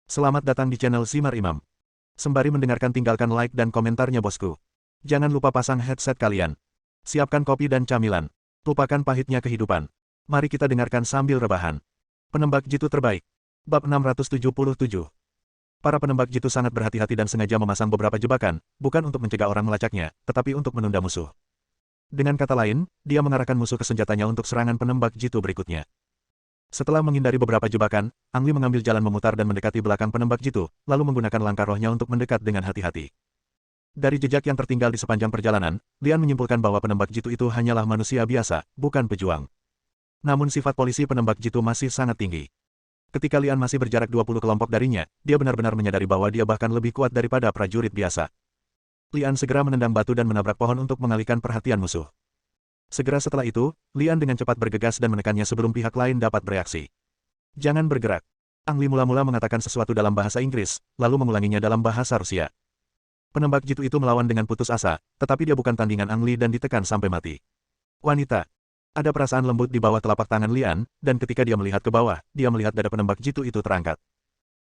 Selamat datang di channel Simar Imam. Sembari mendengarkan tinggalkan like dan komentarnya bosku. Jangan lupa pasang headset kalian. Siapkan kopi dan camilan. Lupakan pahitnya kehidupan. Mari kita dengarkan sambil rebahan. Penembak jitu terbaik. Bab 677. Para penembak jitu sangat berhati-hati dan sengaja memasang beberapa jebakan, bukan untuk mencegah orang melacaknya, tetapi untuk menunda musuh. Dengan kata lain, dia mengarahkan musuh ke senjatanya untuk serangan penembak jitu berikutnya. Setelah menghindari beberapa jebakan, Ang Li mengambil jalan memutar dan mendekati belakang penembak jitu, lalu menggunakan langkah rohnya untuk mendekat dengan hati-hati. Dari jejak yang tertinggal di sepanjang perjalanan, Lian menyimpulkan bahwa penembak jitu itu hanyalah manusia biasa, bukan pejuang. Namun sifat polisi penembak jitu masih sangat tinggi. Ketika Lian masih berjarak 20 kelompok darinya, dia benar-benar menyadari bahwa dia bahkan lebih kuat daripada prajurit biasa. Lian segera menendang batu dan menabrak pohon untuk mengalihkan perhatian musuh. Segera setelah itu, Lian dengan cepat bergegas dan menekannya sebelum pihak lain dapat bereaksi. Jangan bergerak. Ang Li mula-mula mengatakan sesuatu dalam bahasa Inggris, lalu mengulanginya dalam bahasa Rusia. Penembak jitu itu melawan dengan putus asa, tetapi dia bukan tandingan Ang Li dan ditekan sampai mati. Wanita. Ada perasaan lembut di bawah telapak tangan Lian, dan ketika dia melihat ke bawah, dia melihat dada penembak jitu itu terangkat.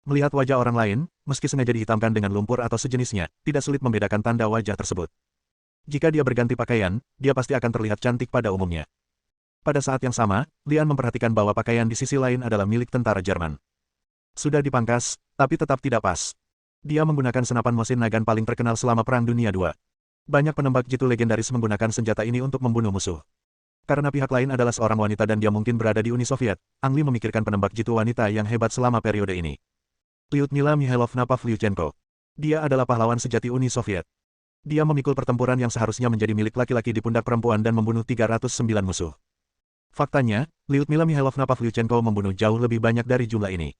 Melihat wajah orang lain, meski sengaja dihitamkan dengan lumpur atau sejenisnya, tidak sulit membedakan tanda wajah tersebut. Jika dia berganti pakaian, dia pasti akan terlihat cantik pada umumnya. Pada saat yang sama, Lian memperhatikan bahwa pakaian di sisi lain adalah milik tentara Jerman. Sudah dipangkas, tapi tetap tidak pas. Dia menggunakan senapan mesin nagan paling terkenal selama Perang Dunia II. Banyak penembak jitu legendaris menggunakan senjata ini untuk membunuh musuh. Karena pihak lain adalah seorang wanita dan dia mungkin berada di Uni Soviet, Ang Li memikirkan penembak jitu wanita yang hebat selama periode ini. Lyudmila Mihailovna Pavlyuchenko. Dia adalah pahlawan sejati Uni Soviet. Dia memikul pertempuran yang seharusnya menjadi milik laki-laki di pundak perempuan dan membunuh 309 musuh. Faktanya, Lyudmila Mihailovna Pavlyuchenko membunuh jauh lebih banyak dari jumlah ini.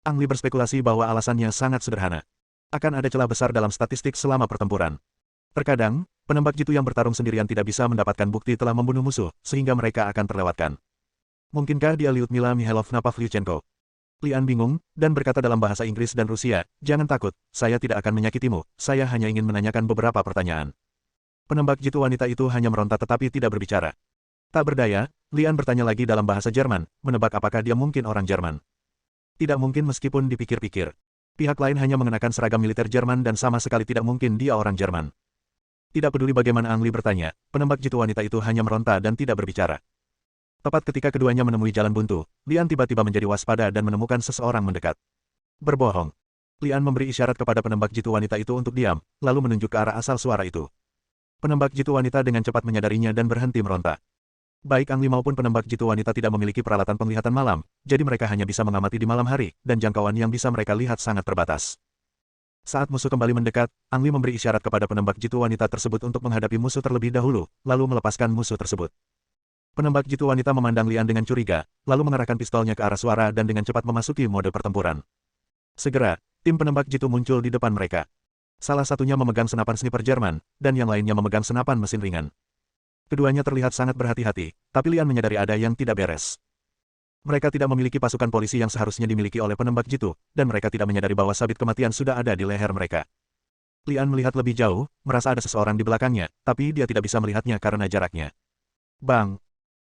Ang Li berspekulasi bahwa alasannya sangat sederhana. Akan ada celah besar dalam statistik selama pertempuran. Terkadang, penembak jitu yang bertarung sendirian tidak bisa mendapatkan bukti telah membunuh musuh, sehingga mereka akan terlewatkan. Mungkinkah dia Lyudmila Mihailovna Pavlyuchenko? Lian bingung, dan berkata dalam bahasa Inggris dan Rusia, "Jangan takut, saya tidak akan menyakitimu, saya hanya ingin menanyakan beberapa pertanyaan." Penembak jitu wanita itu hanya meronta tetapi tidak berbicara. Tak berdaya, Lian bertanya lagi dalam bahasa Jerman, menebak apakah dia mungkin orang Jerman. Tidak mungkin meskipun dipikir-pikir. Pihak lain hanya mengenakan seragam militer Jerman dan sama sekali tidak mungkin dia orang Jerman. Tidak peduli bagaimana Ang Li bertanya, penembak jitu wanita itu hanya meronta dan tidak berbicara. Tepat ketika keduanya menemui jalan buntu, Lian tiba-tiba menjadi waspada dan menemukan seseorang mendekat. Berbohong. Lian memberi isyarat kepada penembak jitu wanita itu untuk diam, lalu menunjuk ke arah asal suara itu. Penembak jitu wanita dengan cepat menyadarinya dan berhenti meronta. Baik Ang Li maupun penembak jitu wanita tidak memiliki peralatan penglihatan malam, jadi mereka hanya bisa mengamati di malam hari, dan jangkauan yang bisa mereka lihat sangat terbatas. Saat musuh kembali mendekat, Ang Li memberi isyarat kepada penembak jitu wanita tersebut untuk menghadapi musuh terlebih dahulu, lalu melepaskan musuh tersebut. Penembak jitu wanita memandang Lian dengan curiga, lalu mengarahkan pistolnya ke arah suara dan dengan cepat memasuki mode pertempuran. Segera, tim penembak jitu muncul di depan mereka. Salah satunya memegang senapan sniper Jerman, dan yang lainnya memegang senapan mesin ringan. Keduanya terlihat sangat berhati-hati, tapi Lian menyadari ada yang tidak beres. Mereka tidak memiliki pasukan polisi yang seharusnya dimiliki oleh penembak jitu, dan mereka tidak menyadari bahwa sabit kematian sudah ada di leher mereka. Lian melihat lebih jauh, merasa ada seseorang di belakangnya, tapi dia tidak bisa melihatnya karena jaraknya. Bang!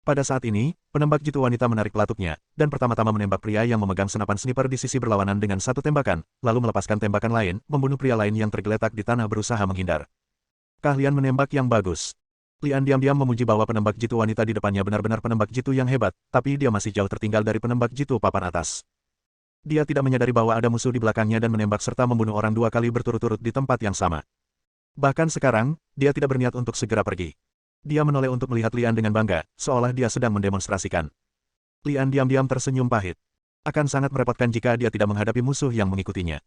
Pada saat ini, penembak jitu wanita menarik pelatuknya, dan pertama-tama menembak pria yang memegang senapan sniper di sisi berlawanan dengan satu tembakan, lalu melepaskan tembakan lain, membunuh pria lain yang tergeletak di tanah berusaha menghindar. Keahlian menembak yang bagus. Lian diam-diam memuji bahwa penembak jitu wanita di depannya benar-benar penembak jitu yang hebat, tapi dia masih jauh tertinggal dari penembak jitu papan atas. Dia tidak menyadari bahwa ada musuh di belakangnya dan menembak serta membunuh orang 2 kali berturut-turut di tempat yang sama. Bahkan sekarang, dia tidak berniat untuk segera pergi. Dia menoleh untuk melihat Lian dengan bangga, seolah dia sedang mendemonstrasikan. Lian diam-diam tersenyum pahit. Akan sangat merepotkan jika dia tidak menghadapi musuh yang mengikutinya.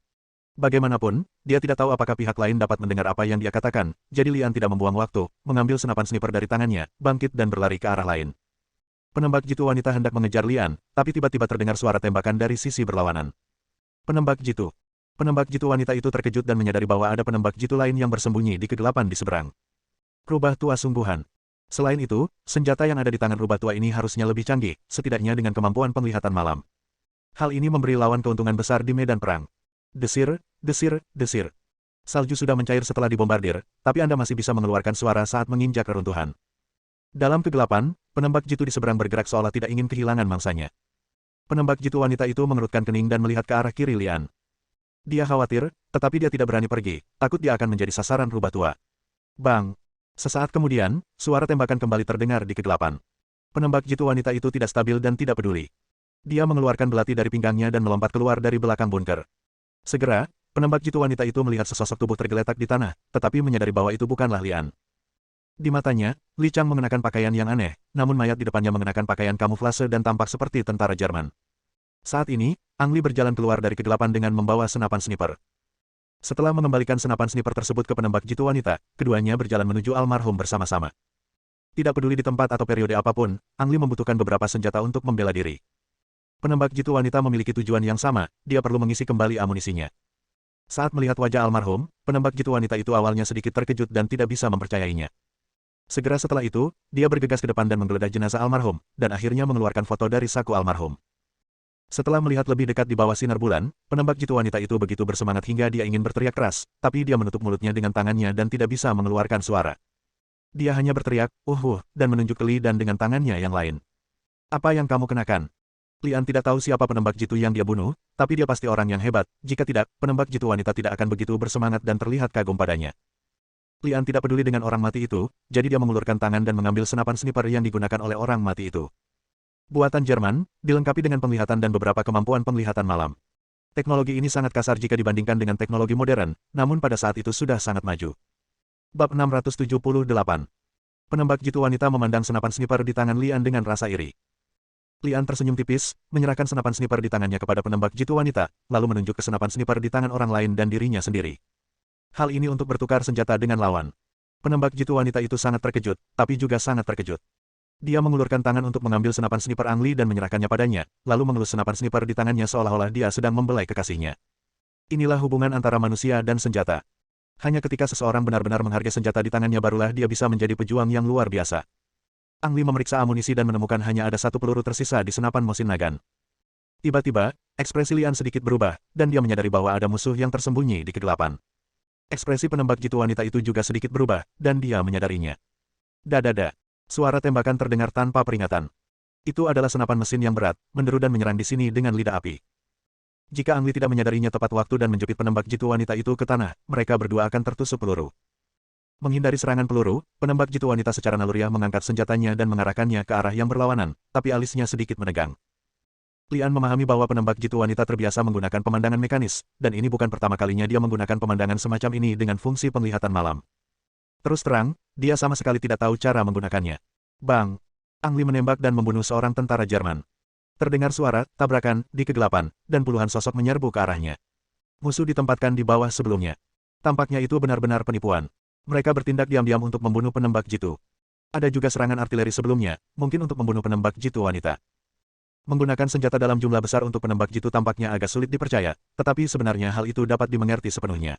Bagaimanapun, dia tidak tahu apakah pihak lain dapat mendengar apa yang dia katakan, jadi Lian tidak membuang waktu, mengambil senapan sniper dari tangannya, bangkit dan berlari ke arah lain. Penembak jitu wanita hendak mengejar Lian, tapi tiba-tiba terdengar suara tembakan dari sisi berlawanan. Penembak jitu. Penembak jitu wanita itu terkejut dan menyadari bahwa ada penembak jitu lain yang bersembunyi di kegelapan di seberang. Rubah tua sungguhan. Selain itu, senjata yang ada di tangan rubah tua ini harusnya lebih canggih, setidaknya dengan kemampuan penglihatan malam. Hal ini memberi lawan keuntungan besar di medan perang. Desir, desir, desir. Salju sudah mencair setelah dibombardir, tapi Anda masih bisa mengeluarkan suara saat menginjak reruntuhan. Dalam kegelapan, penembak jitu di seberang bergerak seolah tidak ingin kehilangan mangsanya. Penembak jitu wanita itu mengerutkan kening dan melihat ke arah kiri Lian. Dia khawatir, tetapi dia tidak berani pergi, takut dia akan menjadi sasaran rubah tua. Bang! Sesaat kemudian, suara tembakan kembali terdengar di kegelapan. Penembak jitu wanita itu tidak stabil dan tidak peduli. Dia mengeluarkan belati dari pinggangnya dan melompat keluar dari belakang bunker. Segera, penembak jitu wanita itu melihat sesosok tubuh tergeletak di tanah, tetapi menyadari bahwa itu bukanlah Lian. Di matanya, Li Chang mengenakan pakaian yang aneh, namun mayat di depannya mengenakan pakaian kamuflase dan tampak seperti tentara Jerman. Saat ini, Ang Li berjalan keluar dari kegelapan dengan membawa senapan sniper. Setelah mengembalikan senapan sniper tersebut ke penembak jitu wanita, keduanya berjalan menuju almarhum bersama-sama. Tidak peduli di tempat atau periode apapun, Ang Li membutuhkan beberapa senjata untuk membela diri. Penembak jitu wanita memiliki tujuan yang sama, dia perlu mengisi kembali amunisinya. Saat melihat wajah almarhum, penembak jitu wanita itu awalnya sedikit terkejut dan tidak bisa mempercayainya. Segera setelah itu, dia bergegas ke depan dan menggeledah jenazah almarhum, dan akhirnya mengeluarkan foto dari saku almarhum. Setelah melihat lebih dekat di bawah sinar bulan, penembak jitu wanita itu begitu bersemangat hingga dia ingin berteriak keras, tapi dia menutup mulutnya dengan tangannya dan tidak bisa mengeluarkan suara. Dia hanya berteriak, dan menunjuk ke Li dan dengan tangannya yang lain. Apa yang kamu kenakan? Lian tidak tahu siapa penembak jitu yang dia bunuh, tapi dia pasti orang yang hebat, jika tidak, penembak jitu wanita tidak akan begitu bersemangat dan terlihat kagum padanya. Lian tidak peduli dengan orang mati itu, jadi dia mengulurkan tangan dan mengambil senapan sniper yang digunakan oleh orang mati itu. Buatan Jerman, dilengkapi dengan penglihatan dan beberapa kemampuan penglihatan malam. Teknologi ini sangat kasar jika dibandingkan dengan teknologi modern, namun pada saat itu sudah sangat maju. Bab 678. Penembak jitu wanita memandang senapan sniper di tangan Lian dengan rasa iri. Lian tersenyum tipis, menyerahkan senapan sniper di tangannya kepada penembak jitu wanita, lalu menunjuk ke senapan sniper di tangan orang lain dan dirinya sendiri. Hal ini untuk bertukar senjata dengan lawan. Penembak jitu wanita itu sangat terkejut, tapi juga sangat terkejut. Dia mengulurkan tangan untuk mengambil senapan sniper Ang Li dan menyerahkannya padanya, lalu mengelus senapan sniper di tangannya seolah-olah dia sedang membelai kekasihnya. Inilah hubungan antara manusia dan senjata. Hanya ketika seseorang benar-benar menghargai senjata di tangannya barulah dia bisa menjadi pejuang yang luar biasa. Ang Li memeriksa amunisi dan menemukan hanya ada satu peluru tersisa di senapan Mosin Nagant. Tiba-tiba, ekspresi Lian sedikit berubah, dan dia menyadari bahwa ada musuh yang tersembunyi di kegelapan. Ekspresi penembak jitu wanita itu juga sedikit berubah, dan dia menyadarinya. Dadada. Suara tembakan terdengar tanpa peringatan. Itu adalah senapan mesin yang berat, menderu dan menyerang di sini dengan lidah api. Jika Ang Li tidak menyadarinya tepat waktu dan menjepit penembak jitu wanita itu ke tanah, mereka berdua akan tertusuk peluru. Menghindari serangan peluru, penembak jitu wanita secara naluriah mengangkat senjatanya dan mengarahkannya ke arah yang berlawanan, tapi alisnya sedikit menegang. Lian memahami bahwa penembak jitu wanita terbiasa menggunakan pemandangan mekanis, dan ini bukan pertama kalinya dia menggunakan pemandangan semacam ini dengan fungsi penglihatan malam. Terus terang, dia sama sekali tidak tahu cara menggunakannya. Bang! Ang Li menembak dan membunuh seorang tentara Jerman. Terdengar suara tabrakan di kegelapan, dan puluhan sosok menyerbu ke arahnya. Musuh ditempatkan di bawah sebelumnya. Tampaknya itu benar-benar penipuan. Mereka bertindak diam-diam untuk membunuh penembak jitu. Ada juga serangan artileri sebelumnya, mungkin untuk membunuh penembak jitu wanita. Menggunakan senjata dalam jumlah besar untuk penembak jitu tampaknya agak sulit dipercaya, tetapi sebenarnya hal itu dapat dimengerti sepenuhnya.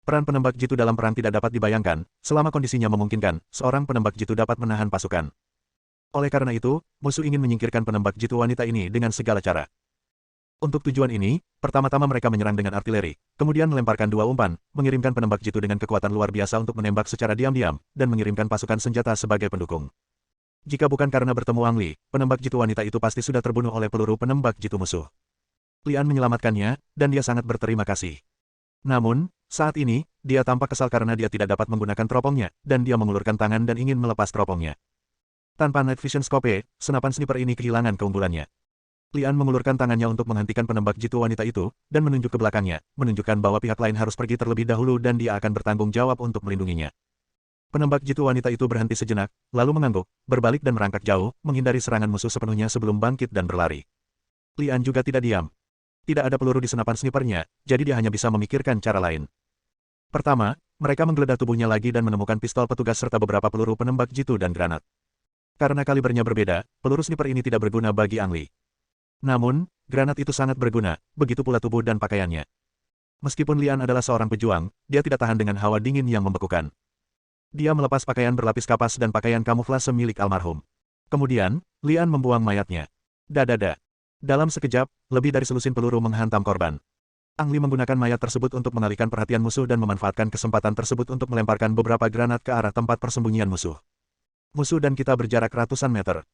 Peran penembak jitu dalam perang tidak dapat dibayangkan, selama kondisinya memungkinkan, seorang penembak jitu dapat menahan pasukan. Oleh karena itu, musuh ingin menyingkirkan penembak jitu wanita ini dengan segala cara. Untuk tujuan ini, pertama-tama mereka menyerang dengan artileri, kemudian melemparkan dua umpan, mengirimkan penembak jitu dengan kekuatan luar biasa untuk menembak secara diam-diam, dan mengirimkan pasukan senjata sebagai pendukung. Jika bukan karena bertemu Ang Li, penembak jitu wanita itu pasti sudah terbunuh oleh peluru penembak jitu musuh. Lian menyelamatkannya, dan dia sangat berterima kasih. Namun, saat ini, dia tampak kesal karena dia tidak dapat menggunakan teropongnya, dan dia mengulurkan tangan dan ingin melepas teropongnya. Tanpa Night Vision Scope, senapan sniper ini kehilangan keunggulannya. Lian mengulurkan tangannya untuk menghentikan penembak jitu wanita itu, dan menunjuk ke belakangnya, menunjukkan bahwa pihak lain harus pergi terlebih dahulu dan dia akan bertanggung jawab untuk melindunginya. Penembak jitu wanita itu berhenti sejenak, lalu mengangguk, berbalik dan merangkak jauh, menghindari serangan musuh sepenuhnya sebelum bangkit dan berlari. Lian juga tidak diam. Tidak ada peluru di senapan snipernya, jadi dia hanya bisa memikirkan cara lain. Pertama, mereka menggeledah tubuhnya lagi dan menemukan pistol petugas serta beberapa peluru penembak jitu dan granat. Karena kalibernya berbeda, peluru sniper ini tidak berguna bagi Ang Li. Namun, granat itu sangat berguna, begitu pula tubuh dan pakaiannya. Meskipun Lian adalah seorang pejuang, dia tidak tahan dengan hawa dingin yang membekukan. Dia melepas pakaian berlapis kapas dan pakaian kamuflase milik almarhum. Kemudian, Lian membuang mayatnya. Dadada. Dalam sekejap, lebih dari selusin peluru menghantam korban. Ang Li menggunakan mayat tersebut untuk mengalihkan perhatian musuh dan memanfaatkan kesempatan tersebut untuk melemparkan beberapa granat ke arah tempat persembunyian musuh. Musuh dan kita berjarak ratusan meter.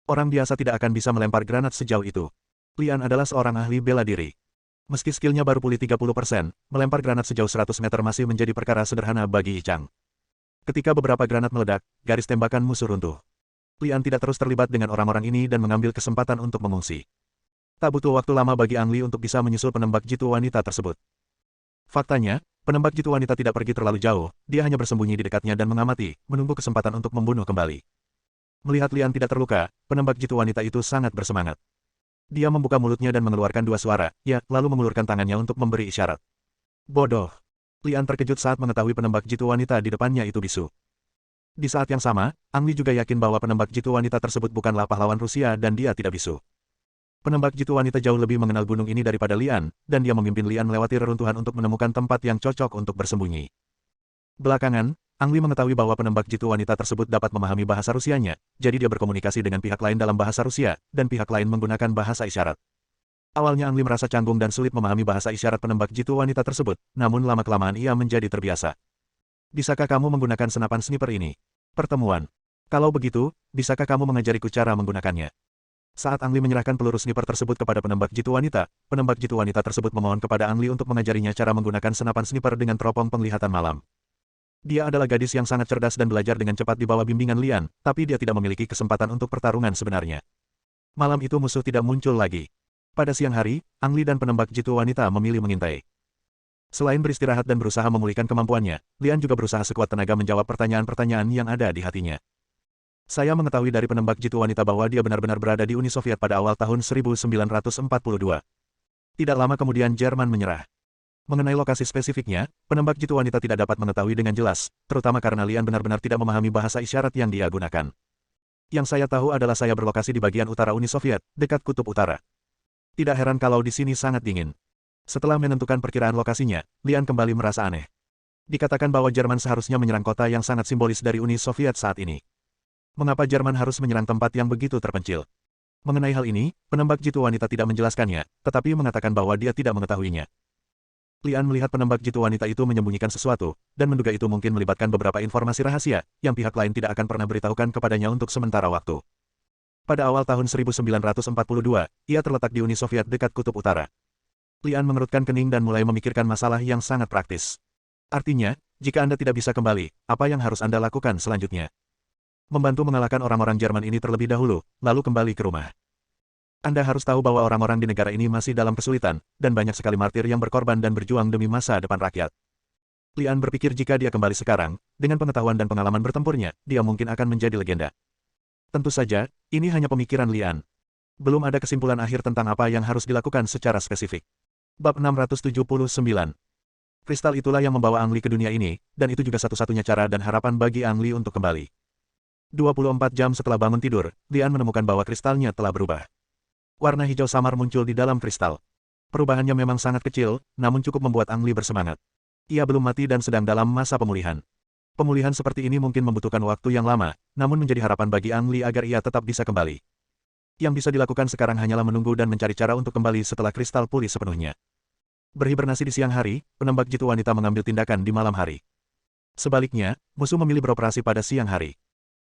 Orang biasa tidak akan bisa melempar granat sejauh itu. Lian adalah seorang ahli bela diri. Meski skillnya baru pulih 30%, melempar granat sejauh 100 meter masih menjadi perkara sederhana bagi Ichang. Ketika beberapa granat meledak, garis tembakan musuh runtuh. Lian tidak terus terlibat dengan orang-orang ini dan mengambil kesempatan untuk mengungsi. Tak butuh waktu lama bagi Ang Li untuk bisa menyusul penembak jitu wanita tersebut. Faktanya, penembak jitu wanita tidak pergi terlalu jauh, dia hanya bersembunyi di dekatnya dan mengamati, menunggu kesempatan untuk membunuh kembali. Melihat Lian tidak terluka, penembak jitu wanita itu sangat bersemangat. Dia membuka mulutnya dan mengeluarkan dua suara, ya, lalu mengulurkan tangannya untuk memberi isyarat. Bodoh. Lian terkejut saat mengetahui penembak jitu wanita di depannya itu bisu. Di saat yang sama, Ang Li juga yakin bahwa penembak jitu wanita tersebut bukanlah pahlawan Rusia dan dia tidak bisu. Penembak jitu wanita jauh lebih mengenal gunung ini daripada Lian, dan dia memimpin Lian melewati reruntuhan untuk menemukan tempat yang cocok untuk bersembunyi. Belakangan, Ang Li mengetahui bahwa penembak jitu wanita tersebut dapat memahami bahasa Rusianya, jadi dia berkomunikasi dengan pihak lain dalam bahasa Rusia, dan pihak lain menggunakan bahasa isyarat. Awalnya Ang Li merasa canggung dan sulit memahami bahasa isyarat penembak jitu wanita tersebut, namun lama-kelamaan ia menjadi terbiasa. Bisakah kamu menggunakan senapan sniper ini? Pertemuan. Kalau begitu, bisakah kamu mengajariku cara menggunakannya? Saat Ang Li menyerahkan peluru sniper tersebut kepada penembak jitu wanita tersebut memohon kepada Ang Li untuk mengajarinya cara menggunakan senapan sniper dengan teropong penglihatan malam. Dia adalah gadis yang sangat cerdas dan belajar dengan cepat di bawah bimbingan Lian, tapi dia tidak memiliki kesempatan untuk pertarungan sebenarnya. Malam itu musuh tidak muncul lagi. Pada siang hari, Ang Li dan penembak jitu wanita memilih mengintai. Selain beristirahat dan berusaha memulihkan kemampuannya, Lian juga berusaha sekuat tenaga menjawab pertanyaan-pertanyaan yang ada di hatinya. Saya mengetahui dari penembak jitu wanita bahwa dia benar-benar berada di Uni Soviet pada awal tahun 1942. Tidak lama kemudian Jerman menyerah. Mengenai lokasi spesifiknya, penembak jitu wanita tidak dapat mengetahui dengan jelas, terutama karena Lian benar-benar tidak memahami bahasa isyarat yang dia gunakan. Yang saya tahu adalah saya berlokasi di bagian utara Uni Soviet, dekat Kutub Utara. Tidak heran kalau di sini sangat dingin. Setelah menentukan perkiraan lokasinya, Lian kembali merasa aneh. Dikatakan bahwa Jerman seharusnya menyerang kota yang sangat simbolis dari Uni Soviet saat ini. Mengapa Jerman harus menyerang tempat yang begitu terpencil? Mengenai hal ini, penembak jitu wanita tidak menjelaskannya, tetapi mengatakan bahwa dia tidak mengetahuinya. Lian melihat penembak jitu wanita itu menyembunyikan sesuatu, dan menduga itu mungkin melibatkan beberapa informasi rahasia, yang pihak lain tidak akan pernah beritahukan kepadanya untuk sementara waktu. Pada awal tahun 1942, ia terletak di Uni Soviet dekat Kutub Utara. Lian mengerutkan kening dan mulai memikirkan masalah yang sangat praktis. Artinya, jika Anda tidak bisa kembali, apa yang harus Anda lakukan selanjutnya? Membantu mengalahkan orang-orang Jerman ini terlebih dahulu, lalu kembali ke rumah. Anda harus tahu bahwa orang-orang di negara ini masih dalam kesulitan, dan banyak sekali martir yang berkorban dan berjuang demi masa depan rakyat. Lian berpikir jika dia kembali sekarang, dengan pengetahuan dan pengalaman bertempurnya, dia mungkin akan menjadi legenda. Tentu saja, ini hanya pemikiran Lian. Belum ada kesimpulan akhir tentang apa yang harus dilakukan secara spesifik. Bab 679. Kristal itulah yang membawa Ang Li ke dunia ini, dan itu juga satu-satunya cara dan harapan bagi Ang Li untuk kembali. 24 jam setelah bangun tidur, Lian menemukan bahwa kristalnya telah berubah. Warna hijau samar muncul di dalam kristal. Perubahannya memang sangat kecil, namun cukup membuat Ang Li bersemangat. Ia belum mati dan sedang dalam masa pemulihan. Pemulihan seperti ini mungkin membutuhkan waktu yang lama, namun menjadi harapan bagi Ang Li agar ia tetap bisa kembali. Yang bisa dilakukan sekarang hanyalah menunggu dan mencari cara untuk kembali setelah kristal pulih sepenuhnya. Berhibernasi di siang hari, penembak jitu wanita mengambil tindakan di malam hari. Sebaliknya, musuh memilih beroperasi pada siang hari.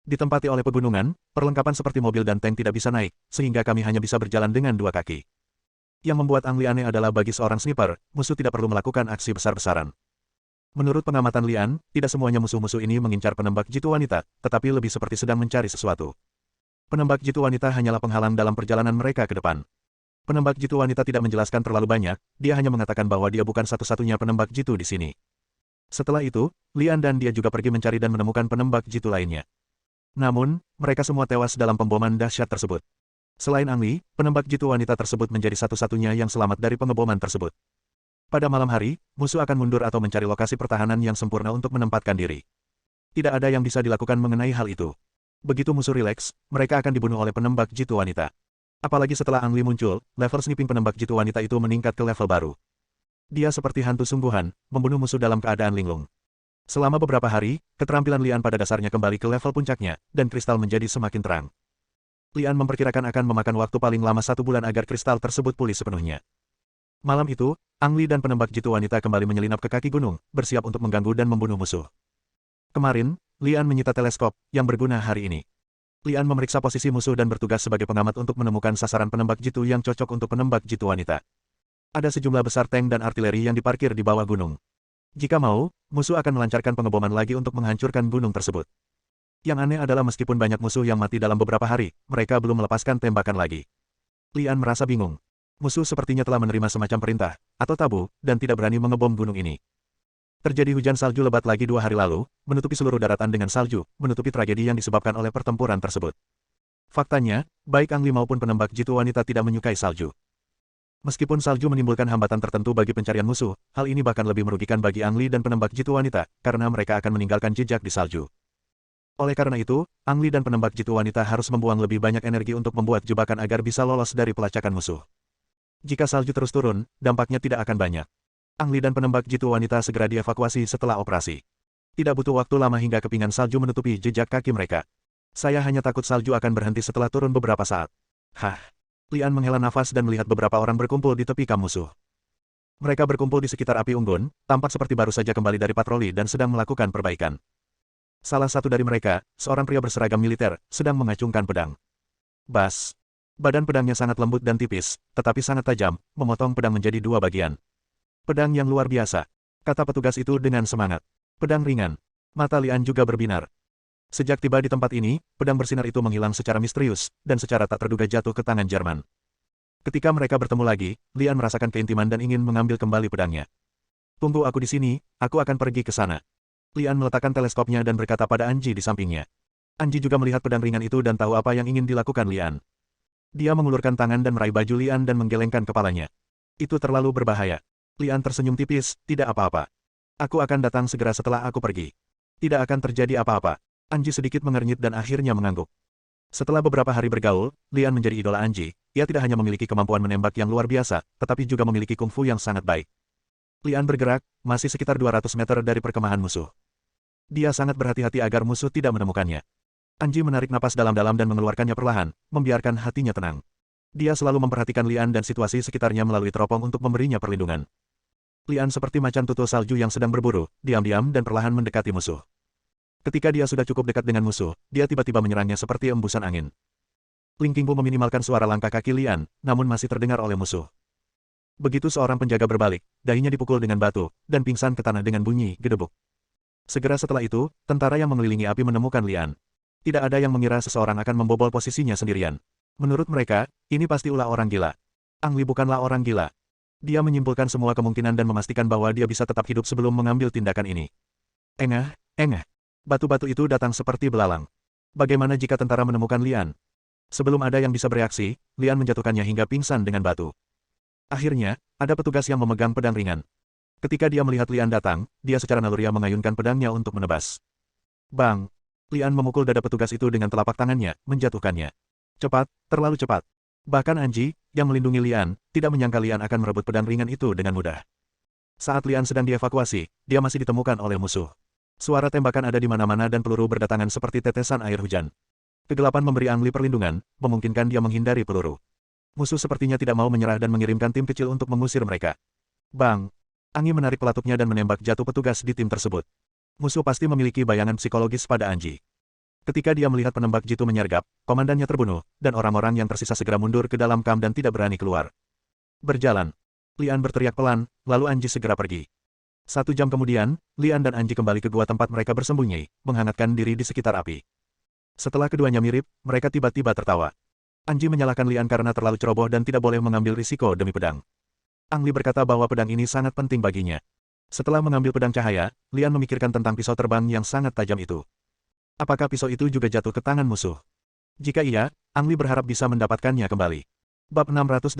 Ditempati oleh pegunungan, perlengkapan seperti mobil dan tank tidak bisa naik, sehingga kami hanya bisa berjalan dengan dua kaki. Yang membuat Ang Li aneh adalah bagi seorang sniper, musuh tidak perlu melakukan aksi besar-besaran. Menurut pengamatan Lian, tidak semuanya musuh-musuh ini mengincar penembak jitu wanita, tetapi lebih seperti sedang mencari sesuatu. Penembak jitu wanita hanyalah penghalang dalam perjalanan mereka ke depan. Penembak jitu wanita tidak menjelaskan terlalu banyak, dia hanya mengatakan bahwa dia bukan satu-satunya penembak jitu di sini. Setelah itu, Lian dan dia juga pergi mencari dan menemukan penembak jitu lainnya. Namun, mereka semua tewas dalam pemboman dahsyat tersebut. Selain Ang Li, penembak jitu wanita tersebut menjadi satu-satunya yang selamat dari pengeboman tersebut. Pada malam hari, musuh akan mundur atau mencari lokasi pertahanan yang sempurna untuk menempatkan diri. Tidak ada yang bisa dilakukan mengenai hal itu. Begitu musuh rileks, mereka akan dibunuh oleh penembak jitu wanita. Apalagi setelah Ang Li muncul, level sniping penembak jitu wanita itu meningkat ke level baru. Dia seperti hantu sungguhan, membunuh musuh dalam keadaan linglung. Selama beberapa hari, keterampilan Lian pada dasarnya kembali ke level puncaknya, dan kristal menjadi semakin terang. Lian memperkirakan akan memakan waktu paling lama 1 bulan agar kristal tersebut pulih sepenuhnya. Malam itu, Ang Li dan penembak jitu wanita kembali menyelinap ke kaki gunung, bersiap untuk mengganggu dan membunuh musuh. Kemarin, Lian menyita teleskop, yang berguna hari ini. Lian memeriksa posisi musuh dan bertugas sebagai pengamat untuk menemukan sasaran penembak jitu yang cocok untuk penembak jitu wanita. Ada sejumlah besar tank dan artileri yang diparkir di bawah gunung. Jika mau, musuh akan melancarkan pengeboman lagi untuk menghancurkan gunung tersebut. Yang aneh adalah meskipun banyak musuh yang mati dalam beberapa hari, mereka belum melepaskan tembakan lagi. Lian merasa bingung. Musuh sepertinya telah menerima semacam perintah, atau tabu, dan tidak berani mengebom gunung ini. Terjadi hujan salju lebat lagi 2 hari lalu, menutupi seluruh daratan dengan salju, menutupi tragedi yang disebabkan oleh pertempuran tersebut. Faktanya, baik Angli maupun penembak jitu wanita tidak menyukai salju. Meskipun salju menimbulkan hambatan tertentu bagi pencarian musuh, hal ini bahkan lebih merugikan bagi Angli dan penembak jitu wanita, karena mereka akan meninggalkan jejak di salju. Oleh karena itu, Angli dan penembak jitu wanita harus membuang lebih banyak energi untuk membuat jebakan agar bisa lolos dari pelacakan musuh. Jika salju terus turun, dampaknya tidak akan banyak. Angli dan penembak jitu wanita segera dievakuasi setelah operasi. Tidak butuh waktu lama hingga kepingan salju menutupi jejak kaki mereka. Saya hanya takut salju akan berhenti setelah turun beberapa saat. Hah. Lian menghela nafas dan melihat beberapa orang berkumpul di tepi kam musuh. Mereka berkumpul di sekitar api unggun, tampak seperti baru saja kembali dari patroli dan sedang melakukan perbaikan. Salah satu dari mereka, seorang pria berseragam militer, sedang mengacungkan pedang. Bas. Badan pedangnya sangat lembut dan tipis, tetapi sangat tajam, memotong pedang menjadi 2 bagian. Pedang yang luar biasa, kata petugas itu dengan semangat. Pedang ringan. Mata Lian juga berbinar. Sejak tiba di tempat ini, pedang bersinar itu menghilang secara misterius, dan secara tak terduga jatuh ke tangan Jerman. Ketika mereka bertemu lagi, Lian merasakan keintiman dan ingin mengambil kembali pedangnya. Tunggu aku di sini, aku akan pergi ke sana. Lian meletakkan teleskopnya dan berkata pada Anji di sampingnya. Anji juga melihat pedang ringan itu dan tahu apa yang ingin dilakukan Lian. Dia mengulurkan tangan dan meraih baju Lian dan menggelengkan kepalanya. Itu terlalu berbahaya. Lian tersenyum tipis, tidak apa-apa. Aku akan datang segera setelah aku pergi. Tidak akan terjadi apa-apa. Anji sedikit mengernyit dan akhirnya mengangguk. Setelah beberapa hari bergaul, Lian menjadi idola Anji. Ia tidak hanya memiliki kemampuan menembak yang luar biasa, tetapi juga memiliki kungfu yang sangat baik. Lian bergerak, masih sekitar 200 meter dari perkemahan musuh. Dia sangat berhati-hati agar musuh tidak menemukannya. Anji menarik napas dalam-dalam dan mengeluarkannya perlahan, membiarkan hatinya tenang. Dia selalu memperhatikan Lian dan situasi sekitarnya melalui teropong untuk memberinya perlindungan. Lian seperti macan tutul salju yang sedang berburu, diam-diam dan perlahan mendekati musuh. Ketika dia sudah cukup dekat dengan musuh, dia tiba-tiba menyerangnya seperti embusan angin. Ling Qingpu meminimalkan suara langkah kaki Lian, namun masih terdengar oleh musuh. Begitu seorang penjaga berbalik, dahinya dipukul dengan batu, dan pingsan ke tanah dengan bunyi gedebuk. Segera setelah itu, tentara yang mengelilingi api menemukan Lian. Tidak ada yang mengira seseorang akan membobol posisinya sendirian. Menurut mereka, ini pasti ulah orang gila. Angli bukanlah orang gila. Dia menyimpulkan semua kemungkinan dan memastikan bahwa dia bisa tetap hidup sebelum mengambil tindakan ini. Engah, engah. Batu-batu itu datang seperti belalang. Bagaimana jika tentara menemukan Lian? Sebelum ada yang bisa bereaksi, Lian menjatuhkannya hingga pingsan dengan batu. Akhirnya, ada petugas yang memegang pedang ringan. Ketika dia melihat Lian datang, dia secara naluriah mengayunkan pedangnya untuk menebas. Bang! Lian memukul dada petugas itu dengan telapak tangannya, menjatuhkannya. Cepat, terlalu cepat. Bahkan Anji, yang melindungi Lian, tidak menyangka Lian akan merebut pedang ringan itu dengan mudah. Saat Lian sedang dievakuasi, dia masih ditemukan oleh musuh. Suara tembakan ada di mana-mana dan peluru berdatangan seperti tetesan air hujan. Kegelapan memberi Angli perlindungan, memungkinkan dia menghindari peluru. Musuh sepertinya tidak mau menyerah dan mengirimkan tim kecil untuk mengusir mereka. Bang! Anggi menarik pelatupnya dan menembak jatuh petugas di tim tersebut. Musuh pasti memiliki bayangan psikologis pada Anji. Ketika dia melihat penembak jitu menyergap, komandannya terbunuh, dan orang-orang yang tersisa segera mundur ke dalam kam dan tidak berani keluar. Berjalan. Lian berteriak pelan, lalu Anji segera pergi. 1 jam kemudian, Lian dan Anji kembali ke gua tempat mereka bersembunyi, menghangatkan diri di sekitar api. Setelah keduanya mirip, mereka tiba-tiba tertawa. Anji menyalahkan Lian karena terlalu ceroboh dan tidak boleh mengambil risiko demi pedang. Angli berkata bahwa pedang ini sangat penting baginya. Setelah mengambil pedang cahaya, Lian memikirkan tentang pisau terbang yang sangat tajam itu. Apakah pisau itu juga jatuh ke tangan musuh? Jika iya, Angli berharap bisa mendapatkannya kembali. Bab 680.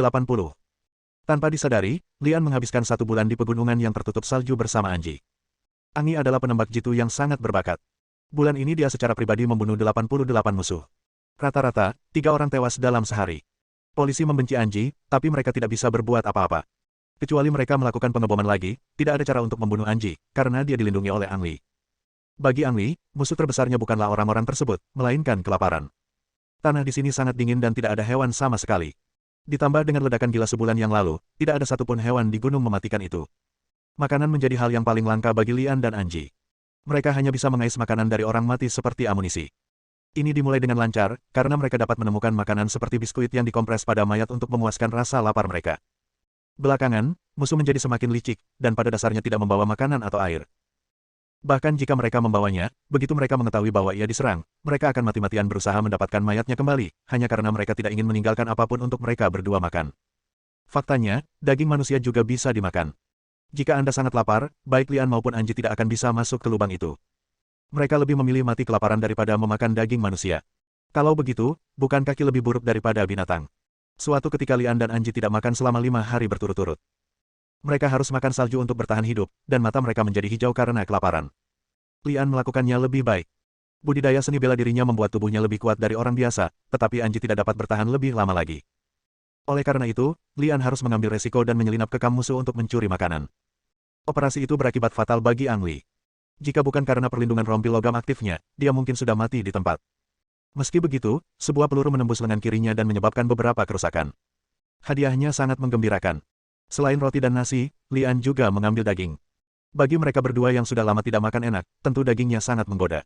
Tanpa disadari, Lian menghabiskan 1 bulan di pegunungan yang tertutup salju bersama Anji. Angli adalah penembak jitu yang sangat berbakat. Bulan ini dia secara pribadi membunuh 88 musuh. Rata-rata, 3 orang tewas dalam sehari. Polisi membenci Anji, tapi mereka tidak bisa berbuat apa-apa. Kecuali mereka melakukan pengeboman lagi, tidak ada cara untuk membunuh Anji, karena dia dilindungi oleh Angli. Bagi Angli, musuh terbesarnya bukanlah orang-orang tersebut, melainkan kelaparan. Tanah di sini sangat dingin dan tidak ada hewan sama sekali. Ditambah dengan ledakan gila sebulan yang lalu, tidak ada satupun hewan di gunung mematikan itu. Makanan menjadi hal yang paling langka bagi Lian dan Anji. Mereka hanya bisa mengais makanan dari orang mati seperti amunisi. Ini dimulai dengan lancar, karena mereka dapat menemukan makanan seperti biskuit yang dikompres pada mayat untuk memuaskan rasa lapar mereka. Belakangan, musuh menjadi semakin licik, dan pada dasarnya tidak membawa makanan atau air. Bahkan jika mereka membawanya, begitu mereka mengetahui bahwa ia diserang, mereka akan mati-matian berusaha mendapatkan mayatnya kembali, hanya karena mereka tidak ingin meninggalkan apapun untuk mereka berdua makan. Faktanya, daging manusia juga bisa dimakan. Jika Anda sangat lapar, baik Lian maupun Anji tidak akan bisa masuk ke lubang itu. Mereka lebih memilih mati kelaparan daripada memakan daging manusia. Kalau begitu, bukan kaki lebih buruk daripada binatang? Suatu ketika Lian dan Anji tidak makan selama 5 hari berturut-turut. Mereka harus makan salju untuk bertahan hidup, dan mata mereka menjadi hijau karena kelaparan. Lian melakukannya lebih baik. Budidaya seni bela dirinya membuat tubuhnya lebih kuat dari orang biasa, tetapi Anji tidak dapat bertahan lebih lama lagi. Oleh karena itu, Lian harus mengambil resiko dan menyelinap ke kamp musuh untuk mencuri makanan. Operasi itu berakibat fatal bagi Ang Li. Jika bukan karena perlindungan rompi logam aktifnya, dia mungkin sudah mati di tempat. Meski begitu, sebuah peluru menembus lengan kirinya dan menyebabkan beberapa kerusakan. Hadiahnya sangat menggembirakan. Selain roti dan nasi, Lian juga mengambil daging. Bagi mereka berdua yang sudah lama tidak makan enak, tentu dagingnya sangat menggoda.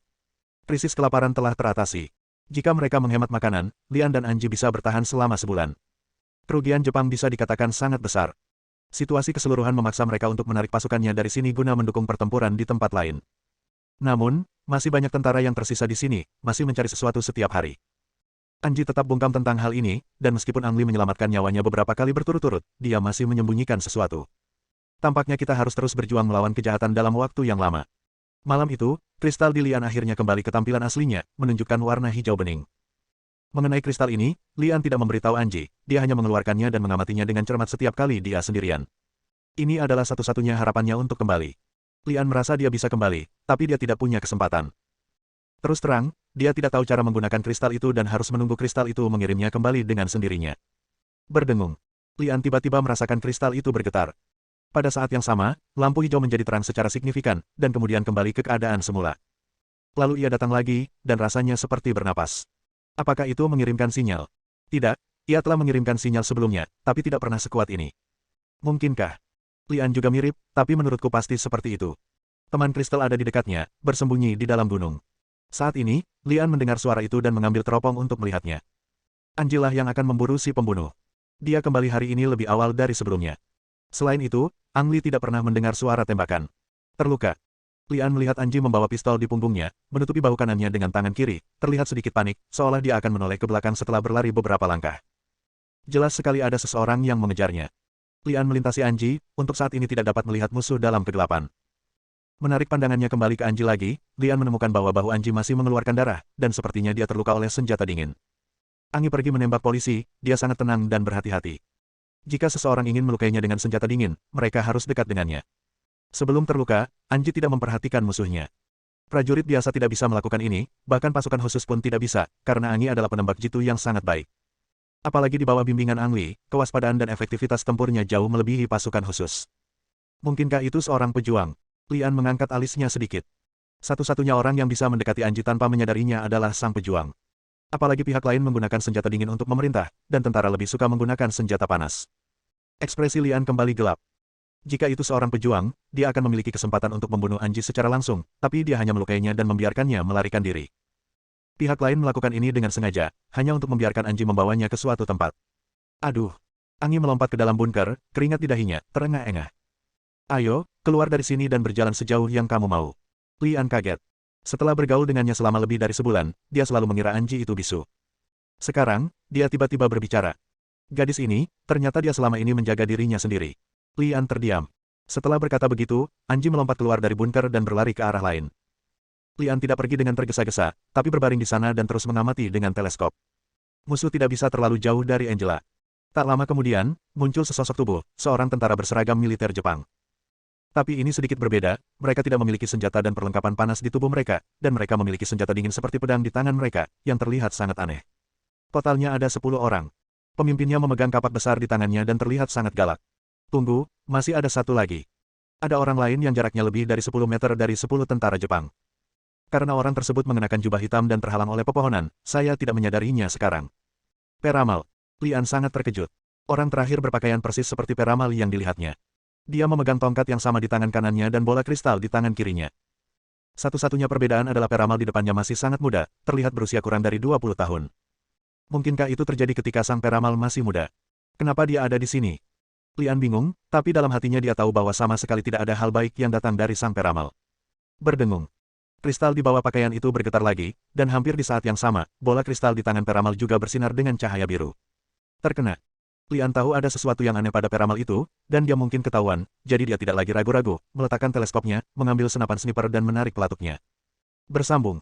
Krisis kelaparan telah teratasi. Jika mereka menghemat makanan, Lian dan Anji bisa bertahan selama sebulan. Kerugian Jepang bisa dikatakan sangat besar. Situasi keseluruhan memaksa mereka untuk menarik pasukannya dari sini guna mendukung pertempuran di tempat lain. Namun, masih banyak tentara yang tersisa di sini, masih mencari sesuatu setiap hari. Anji tetap bungkam tentang hal ini, dan meskipun Ang Li menyelamatkan nyawanya beberapa kali berturut-turut, dia masih menyembunyikan sesuatu. Tampaknya kita harus terus berjuang melawan kejahatan dalam waktu yang lama. Malam itu, kristal di Lian akhirnya kembali ke tampilan aslinya, menunjukkan warna hijau bening. Mengenai kristal ini, Lian tidak memberitahu Anji, dia hanya mengeluarkannya dan mengamatinya dengan cermat setiap kali dia sendirian. Ini adalah satu-satunya harapannya untuk kembali. Lian merasa dia bisa kembali, tapi dia tidak punya kesempatan. Terus terang, dia tidak tahu cara menggunakan kristal itu dan harus menunggu kristal itu mengirimnya kembali dengan sendirinya. Berdengung. Lian tiba-tiba merasakan kristal itu bergetar. Pada saat yang sama, lampu hijau menjadi terang secara signifikan, dan kemudian kembali ke keadaan semula. Lalu ia datang lagi, dan rasanya seperti bernapas. Apakah itu mengirimkan sinyal? Tidak, ia telah mengirimkan sinyal sebelumnya, tapi tidak pernah sekuat ini. Mungkinkah? Lian juga mirip, tapi menurutku pasti seperti itu. Teman kristal ada di dekatnya, bersembunyi di dalam gunung. Saat ini, Lian mendengar suara itu dan mengambil teropong untuk melihatnya. Anjilah yang akan memburu si pembunuh. Dia kembali hari ini lebih awal dari sebelumnya. Selain itu, Ang Li tidak pernah mendengar suara tembakan. Terluka. Lian melihat Anji membawa pistol di punggungnya, menutupi bahu kanannya dengan tangan kiri, terlihat sedikit panik, seolah dia akan menoleh ke belakang setelah berlari beberapa langkah. Jelas sekali ada seseorang yang mengejarnya. Lian melintasi Anji, untuk saat ini tidak dapat melihat musuh dalam kegelapan. Menarik pandangannya kembali ke Anji lagi, Lian menemukan bahwa bahu Anji masih mengeluarkan darah, dan sepertinya dia terluka oleh senjata dingin. Angi pergi menembak polisi, dia sangat tenang dan berhati-hati. Jika seseorang ingin melukainya dengan senjata dingin, mereka harus dekat dengannya. Sebelum terluka, Anji tidak memperhatikan musuhnya. Prajurit biasa tidak bisa melakukan ini, bahkan pasukan khusus pun tidak bisa, karena Angi adalah penembak jitu yang sangat baik. Apalagi di bawah bimbingan Ang Li, kewaspadaan dan efektivitas tempurnya jauh melebihi pasukan khusus. Mungkinkah itu seorang pejuang? Lian mengangkat alisnya sedikit. Satu-satunya orang yang bisa mendekati Anji tanpa menyadarinya adalah sang pejuang. Apalagi pihak lain menggunakan senjata dingin untuk memerintah, dan tentara lebih suka menggunakan senjata panas. Ekspresi Lian kembali gelap. Jika itu seorang pejuang, dia akan memiliki kesempatan untuk membunuh Anji secara langsung, tapi dia hanya melukainya dan membiarkannya melarikan diri. Pihak lain melakukan ini dengan sengaja, hanya untuk membiarkan Anji membawanya ke suatu tempat. Aduh! Angi melompat ke dalam bunker, keringat di dahinya, terengah-engah. Ayo, keluar dari sini dan berjalan sejauh yang kamu mau. Lian kaget. Setelah bergaul dengannya selama lebih dari sebulan, dia selalu mengira Anji itu bisu. Sekarang, dia tiba-tiba berbicara. Gadis ini, ternyata dia selama ini menjaga dirinya sendiri. Lian terdiam. Setelah berkata begitu, Anji melompat keluar dari bunker dan berlari ke arah lain. Lian tidak pergi dengan tergesa-gesa, tapi berbaring di sana dan terus mengamati dengan teleskop. Musuh tidak bisa terlalu jauh dari Angela. Tak lama kemudian, muncul sesosok tubuh, seorang tentara berseragam militer Jepang. Tapi ini sedikit berbeda, mereka tidak memiliki senjata dan perlengkapan panas di tubuh mereka, dan mereka memiliki senjata dingin seperti pedang di tangan mereka, yang terlihat sangat aneh. Totalnya ada 10 orang. Pemimpinnya memegang kapak besar di tangannya dan terlihat sangat galak. Tunggu, masih ada satu lagi. Ada orang lain yang jaraknya lebih dari 10 meter dari 10 tentara Jepang. Karena orang tersebut mengenakan jubah hitam dan terhalang oleh pepohonan, saya tidak menyadarinya sekarang. Peramal. Lian sangat terkejut. Orang terakhir berpakaian persis seperti peramal yang dilihatnya. Dia memegang tongkat yang sama di tangan kanannya dan bola kristal di tangan kirinya. Satu-satunya perbedaan adalah peramal di depannya masih sangat muda, terlihat berusia kurang dari 20 tahun. Mungkinkah itu terjadi ketika sang peramal masih muda? Kenapa dia ada di sini? Lian bingung, tapi dalam hatinya dia tahu bahwa sama sekali tidak ada hal baik yang datang dari sang peramal. Berdengung. Kristal di bawah pakaian itu bergetar lagi, dan hampir di saat yang sama, bola kristal di tangan peramal juga bersinar dengan cahaya biru. Terkena. Lian tahu ada sesuatu yang aneh pada peramal itu, dan dia mungkin ketahuan, jadi dia tidak lagi ragu-ragu, meletakkan teleskopnya, mengambil senapan sniper dan menarik pelatuknya. Bersambung.